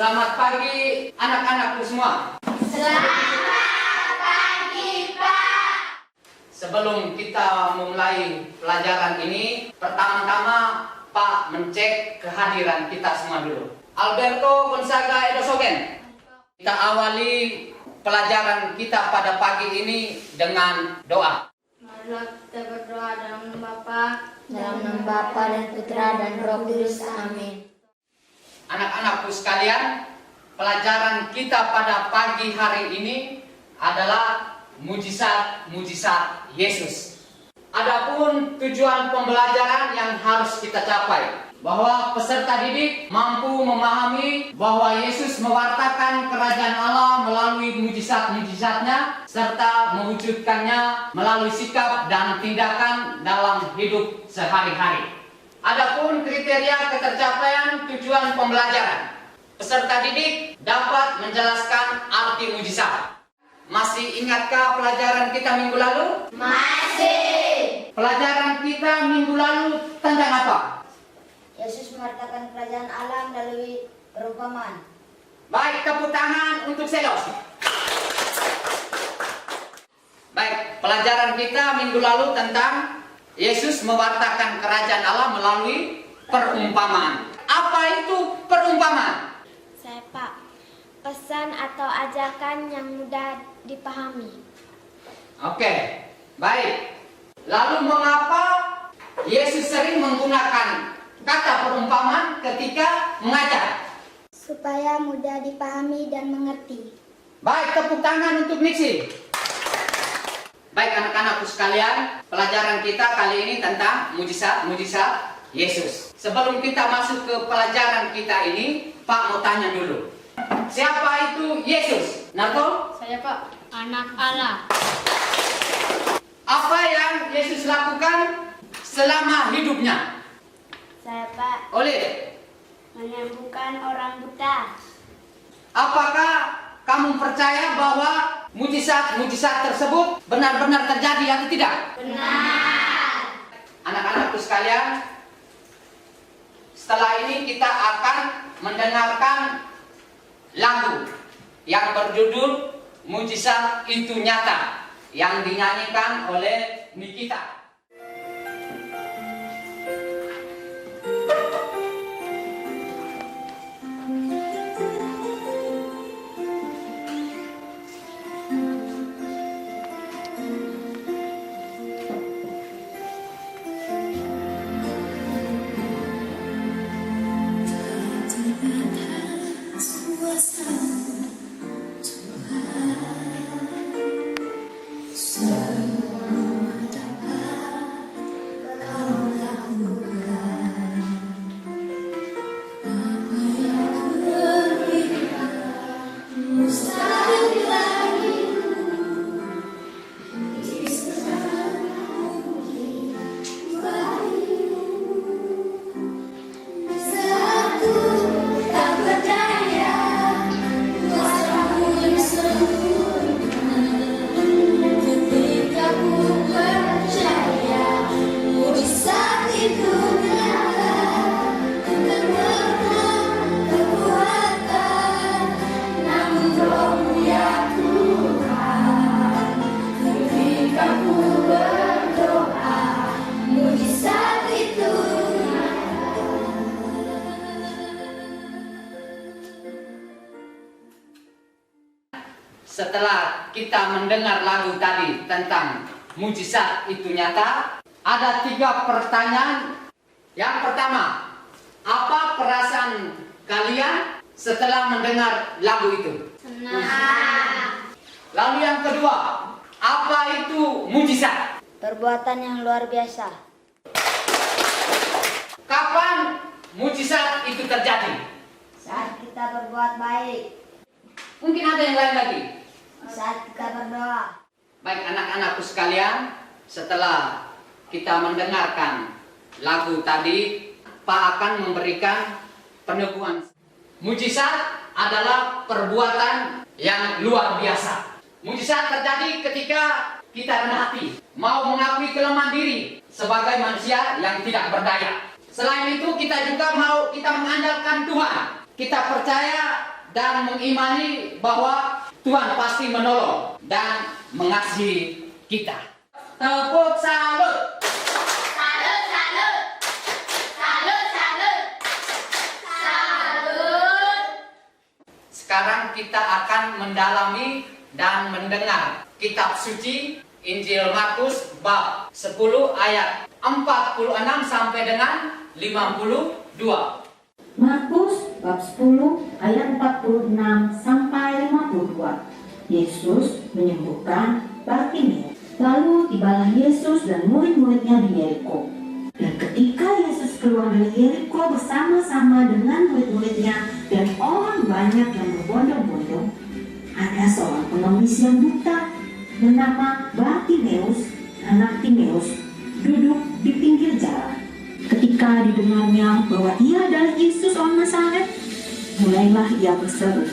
Selamat pagi anak-anakku semua. Selamat pagi, Pak. Sebelum kita memulai pelajaran ini, pertama-tama Pak mencek kehadiran kita semua dulu. Alberto Gonzaga Edosogen. Kita awali pelajaran kita pada pagi ini dengan doa. Marilah kita berdoa dalam nama Bapa, Dalam nama Bapa dan Putra dan Roh Kudus. Amin. Anak-anakku sekalian, pelajaran kita pada pagi hari ini adalah mujizat-mujizat Yesus. Adapun tujuan pembelajaran yang harus kita capai, bahwa peserta didik mampu memahami bahwa Yesus mewartakan kerajaan Allah melalui mujizat-mujizatnya serta mewujudkannya melalui sikap dan tindakan dalam hidup sehari-hari. Adapun kriteria ketercapaian tujuan pembelajaran, peserta didik dapat menjelaskan arti mujizat. Masih ingatkah pelajaran kita minggu lalu? masih. Pelajaran kita minggu lalu tentang apa? Yesus mewartakan kerajaan Allah melalui perumpamaan. Baik, tepuk tangan untuk Selos. Baik, pelajaran kita minggu lalu tentang Yesus mewartakan kerajaan Allah melalui perumpamaan. Apa itu perumpamaan? Saya Pak, pesan atau ajakan yang mudah dipahami. Oke, baik. Lalu mengapa Yesus sering menggunakan kata perumpamaan ketika mengajar? Supaya mudah dipahami dan mengerti. Baik, tepuk tangan untuk Nixi. Baik anak-anakku sekalian, pelajaran kita kali ini tentang mujizat-mujizat Yesus. Sebelum kita masuk ke pelajaran kita ini, Pak mau tanya dulu. Siapa itu Yesus? Narto? Saya Pak, anak Allah. Apa yang Yesus lakukan selama hidupnya? Saya Pak, Oleh, menyembuhkan orang buta. apakah kamu percaya bahwa mujizat-mujizat tersebut benar-benar terjadi atau tidak? Benar. Anak-anakku sekalian, setelah ini kita akan mendengarkan lagu yang berjudul Mujizat Itu Nyata yang dinyanyikan oleh Nikita. Setelah kita mendengar lagu tadi tentang mujizat itu nyata, ada 3 pertanyaan. Yang pertama, apa perasaan kalian setelah mendengar lagu itu? Senang. Lalu yang kedua, apa itu mujizat? Perbuatan yang luar biasa. Kapan mujizat itu terjadi? Saat kita berbuat baik. Mungkin ada yang lain lagi. Saat kita berdoa. Baik anak-anakku sekalian, setelah kita mendengarkan lagu tadi, Pak akan memberikan peneguhan. Mujizat adalah perbuatan yang luar biasa. Mujizat terjadi ketika kita rendah hati, mau mengakui kelemahan diri sebagai manusia yang tidak berdaya. Selain itu kita juga mau kita mengandalkan Tuhan. Kita percaya dan mengimani bahwa Tuhan pasti menolong dan mengasihi kita. Tepuk salut. Salut, salut. Salut, salut. Salut. Sekarang kita akan mendalami dan mendengar kitab suci Injil Markus bab 10 ayat 46 sampai dengan 52. Markus bab 10 ayat 46 sampai 52. Yesus menyembuhkan Bartimeus. Lalu tibalah Yesus dan murid-muridnya di Yeriko. Dan ketika Yesus keluar dari Yeriko bersama-sama dengan murid-muridnya dan orang banyak yang berbondong-bondong, ada seorang pengemis yang buta bernama Bartimeus, anak Timeus, duduk di pinggir jalan. Ketika didengarnya bahwa ia adalah Yesus orang Nazaret, mulailah ia berseru,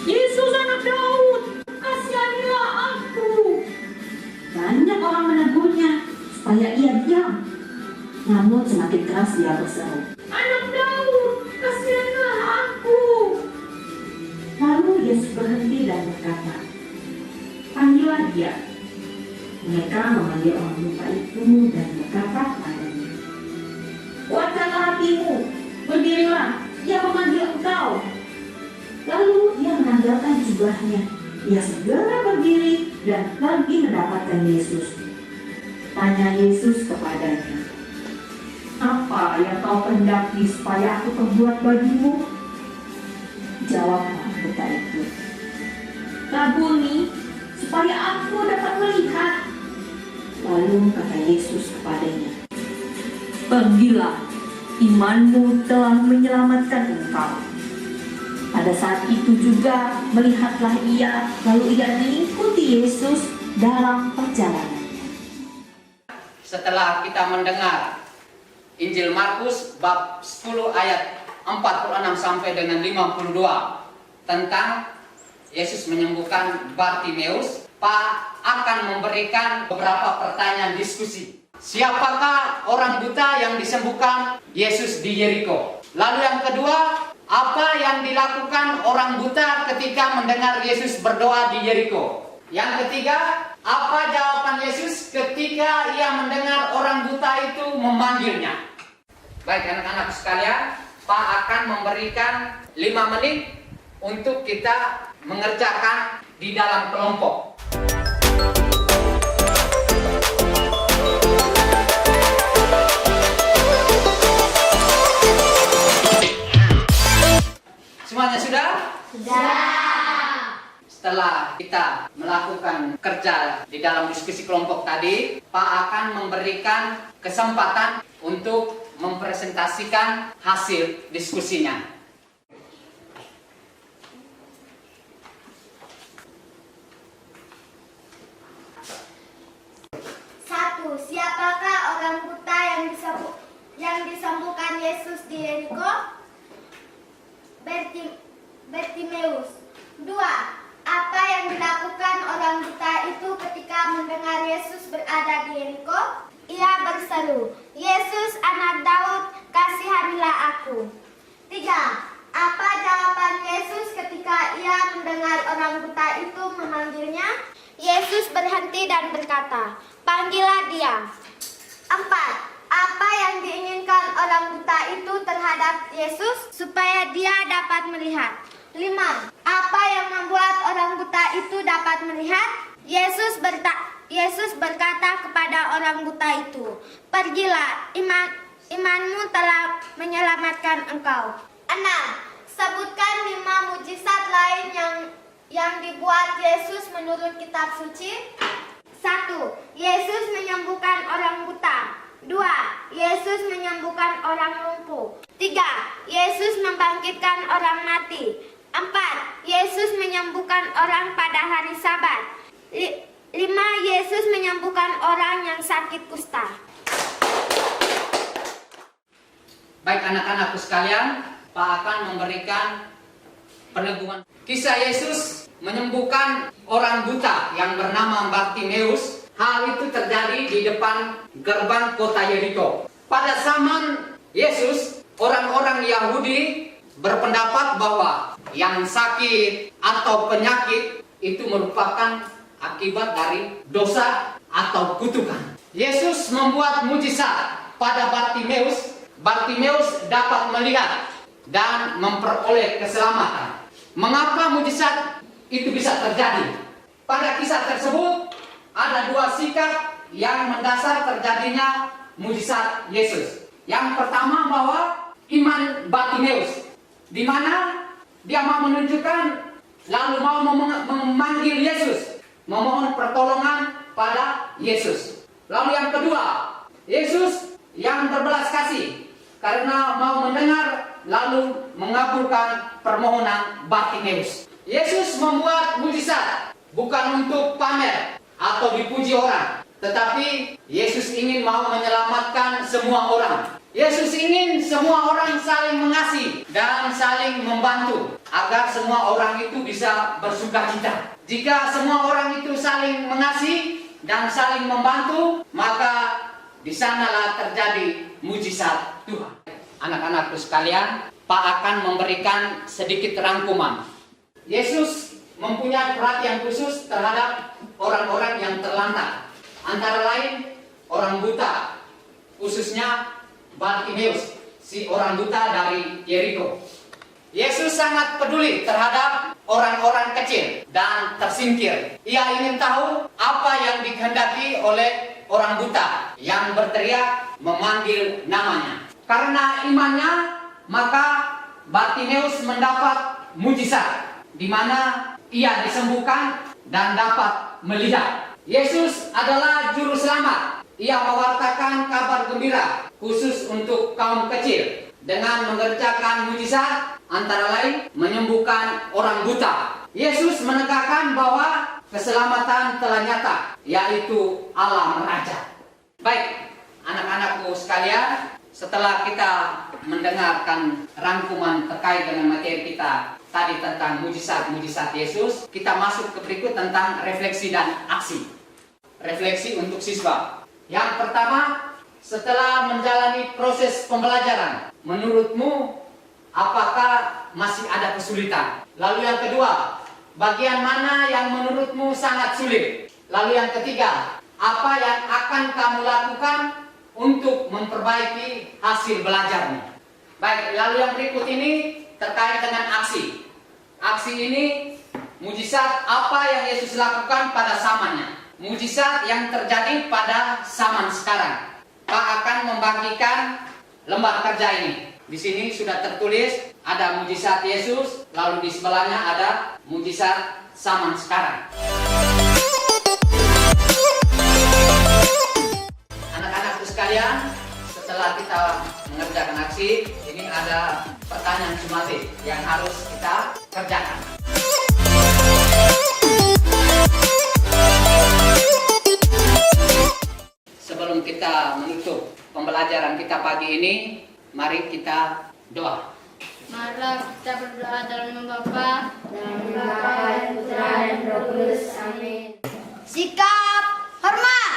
"Yesus anak Daud, kasihanilah aku." Banyak orang menegurnya supaya ia diam. Namun semakin keras dia berseru, "Anak Daud, kasihanilah aku." Lalu Yesus berhenti dan berkata, "Panggillah dia." Mereka memanggil orang buta itu dan berkata kepadanya, "Kuatkanlah hatimu, berdirilah, ia memanggil engkau." Lalu ia menanggalkan jubahnya. Ia segera berdiri dan pergi mendapatkan Yesus. Tanya Yesus kepadanya, "Apa yang kau kehendaki supaya aku perbuat bagimu?" Jawablah buta itu, "Rabuni, supaya aku dapat melihat." Lalu kata Yesus kepadanya, "Pergilah, imanmu telah menyelamatkan engkau." Pada saat itu juga melihatlah ia, lalu ia mengikuti Yesus dalam perjalanannya. Setelah kita mendengar Injil Markus bab 10 ayat 46 sampai dengan 52 tentang Yesus menyembuhkan Bartimeus, Pak akan memberikan beberapa pertanyaan diskusi. Siapakah orang buta yang disembuhkan Yesus di Yeriko? Lalu yang kedua, apa yang dilakukan orang buta ketika mendengar Yesus berdoa di Yeriko? Yang ketiga, apa jawaban Yesus ketika ia mendengar orang buta itu memanggilnya? Baik anak-anak sekalian, Pak akan memberikan 5 menit untuk kita mengerjakan di dalam kelompok. Semuanya sudah? Sudah. Setelah kita melakukan kerja di dalam diskusi kelompok tadi, Pak akan memberikan kesempatan untuk mempresentasikan hasil diskusinya. Satu, siapakah orang buta yang disembuhkan Yesus di Yeriko? Bartimeus. 2. Apa yang dilakukan orang buta itu ketika mendengar Yesus berada di Yeriko? Ia berseru, "Yesus anak Daud, kasihanilah aku." 3. Apa jawaban Yesus ketika ia mendengar orang buta itu memanggilnya? Yesus berhenti dan berkata, "Panggillah dia." 4. Apa yang diinginkan orang buta itu terhadap Yesus supaya dia dapat melihat? 5. Apa yang membuat orang buta itu dapat melihat? Yesus berkata kepada orang buta itu, "Pergilah, imanmu telah menyelamatkan engkau." 6. Sebutkan 5 mujizat lain yang dibuat Yesus menurut kitab suci. 1. Yesus menyembuhkan orang buta. 2. Yesus menyembuhkan orang lumpuh. 3. Yesus membangkitkan orang mati. 4. Yesus menyembuhkan orang pada hari Sabat. 5. Yesus menyembuhkan orang yang sakit kusta. Baik anak-anakku sekalian, Pak akan memberikan peneguhan. Kisah Yesus menyembuhkan orang buta yang bernama Bartimeus. Hal itu terjadi di depan gerbang kota Yeriko. Pada zaman Yesus, orang-orang Yahudi berpendapat bahwa yang sakit atau penyakit itu merupakan akibat dari dosa atau kutukan. Yesus membuat mujizat pada Bartimeus. Bartimeus dapat melihat dan memperoleh keselamatan. Mengapa mujizat itu bisa terjadi? Pada kisah tersebut ada dua sikap yang mendasar terjadinya mujizat Yesus. Yang pertama bahwa iman Bartimeus, di mana dia mau menunjukkan lalu mau memanggil Yesus, memohon pertolongan pada Yesus. Lalu yang kedua, Yesus yang berbelas kasih karena mau mendengar lalu mengabulkan permohonan Bartimeus. Yesus membuat mujizat bukan untuk pamer atau dipuji orang, tetapi Yesus ingin mau menyelamatkan semua orang. Yesus ingin semua orang saling mengasihi dan saling membantu agar semua orang itu bisa bersukacita. Jika semua orang itu saling mengasihi dan saling membantu, maka di sanalah terjadi mujizat Tuhan. Anak-anakku sekalian, Pak akan memberikan sedikit rangkuman. Yesus mempunyai perhatian khusus terhadap orang-orang yang terlantar, antara lain orang buta, khususnya Bartimeus, si orang buta dari Yeriko. Yesus sangat peduli terhadap orang-orang kecil dan tersingkir. Ia ingin tahu apa yang dikehendaki oleh orang buta yang berteriak memanggil namanya. Karena imannya, maka Bartimeus mendapat mujizat, di mana ia disembuhkan dan dapat melihat. Yesus adalah juru selamat. Ia mewartakan kabar gembira khusus untuk kaum kecil dengan mengerjakan mujizat, antara lain menyembuhkan orang buta. Yesus menekankan bahwa keselamatan telah nyata, yaitu Allah Raja. Baik, anak-anakku sekalian, setelah kita mendengarkan rangkuman terkait dengan materi kita tadi tentang mujizat-mujizat Yesus, kita masuk ke berikut tentang refleksi dan aksi. Refleksi untuk siswa. Yang pertama, setelah menjalani proses pembelajaran, menurutmu apakah masih ada kesulitan? Lalu yang kedua, bagian mana yang menurutmu sangat sulit? Lalu yang ketiga, apa yang akan kamu lakukan untuk memperbaiki hasil belajarmu? Baik, lalu yang berikut ini terkait dengan aksi. Aksi ini mujizat apa yang Yesus lakukan pada zamannya. Mujizat yang terjadi pada zaman sekarang. Pak akan membagikan lembar kerja ini. Di sini sudah tertulis ada mujizat Yesus, lalu di sebelahnya ada mujizat zaman sekarang. Anak-anakku sekalian, setelah kita mengerjakan aksi, ini ada pertanyaan sumatif yang harus kita kerjakan. Sebelum kita menutup pembelajaran kita pagi ini, mari kita doa. Marilah kita berdoa dalam nama Bapa, Dan Bapa dan Putra dan Roh Kudus. Amin. Sikap hormat.